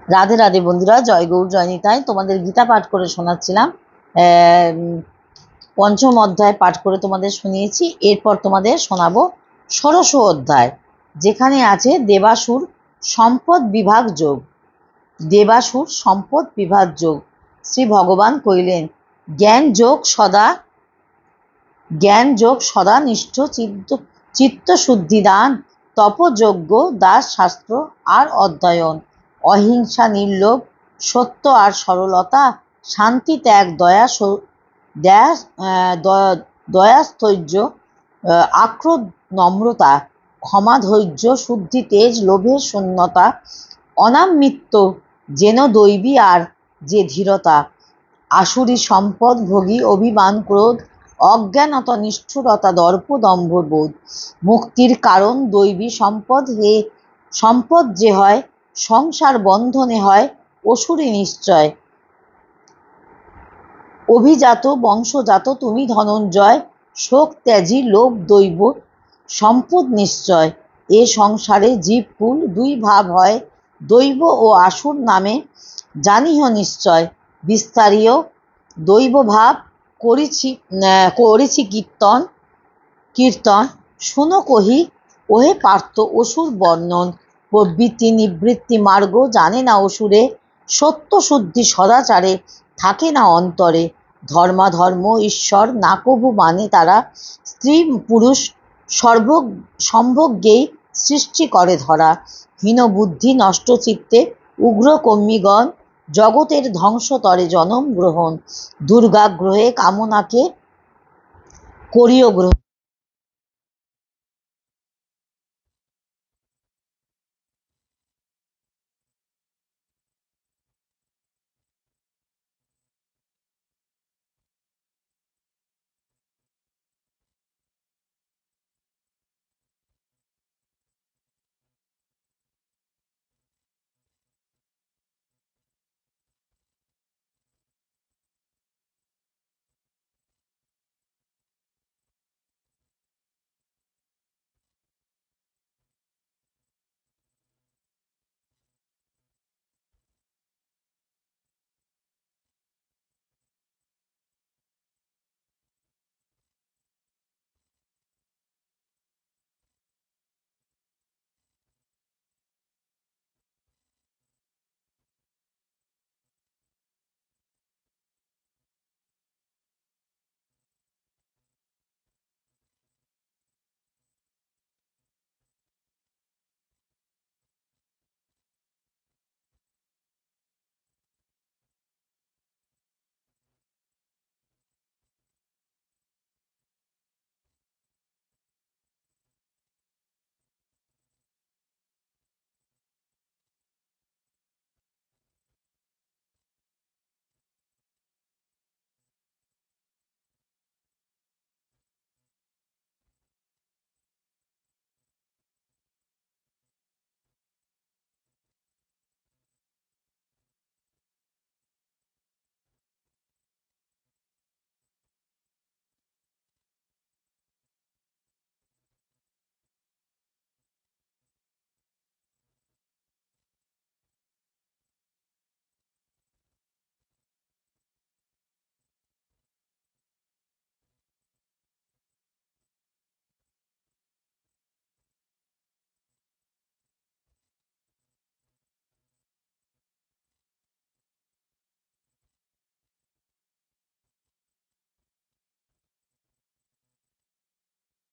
রাধে রাধে বন্ধুরা, জয় গৌর জয় নিতাই। তোমাদের গীতা পাঠ করে শোনাচ্ছিলাম। পঞ্চম অধ্যায় পাঠ করে তোমাদের শুনিয়েছি। এরপর তোমাদের শোনাবো ষোড়শ অধ্যায়, যেখানে আছে দেবাসুর সম্পদ বিভাগ যোগ। দেবাসুর সম্পদ বিভাগ যোগ। শ্রী ভগবান কইলেন, জ্ঞান যোগ সদা নিষ্ঠ চিত্তশুদ্ধি দান, তপযজ্ঞ দাস শাস্ত্র আর অধ্যয়ন, অহিংসা নির্লোভ, সত্য আর সরলতা, শান্তি ত্যাগ দয়াস্থৈর্য, আক্রোধ নম্রতা, ক্ষমা ধৈর্য, শুদ্ধি তেজ, লোভের শূন্যতা, অনামৃত্য যেন দৈবী আর যে ধীরতা, আসুরি সম্পদ ভোগী অভিমান ক্রোধ, অজ্ঞানতা নিষ্ঠুরতা দর্প দম্ভ বোধ, মুক্তির কারণ দৈবী সম্পদ। হে সম্পদ যে হয় সংসার বন্ধনে হয় অসুরি নিশ্চয়। অভিজাত বংশজাত তুমি ধনঞ্জয়, শোক ত্যাজি লোভ দৈব সম্পদ নিশ্চয়। এ সংসারে জীবকুল দুই ভাব হয়, দৈব ও আসুর নামে জানিহ নিশ্চয়। বিস্তারীয় দৈব ভাব করেছি কীর্তন শুনো কহি, ওহে পার্থ অসুর বর্ণন। প্রবৃত্তি নিবৃত্তি মার্গ জানে না অসুরে, সত্য শুদ্ধি সদাচারে থাকে না অন্তরে। ধর্মাধর্ম ঈশ্বর না কভু মানে তারা, স্ত্রী পুরুষ সম্ভোগেই সৃষ্টি করে ধরা। হীন বুদ্ধি নষ্ট চিত্তে উগ্র কর্মীগণ, জগতের ধ্বংসতরে জনম গ্রহণ। দুর্গাগ্রহে কামনাকে করিও গ্রহণ।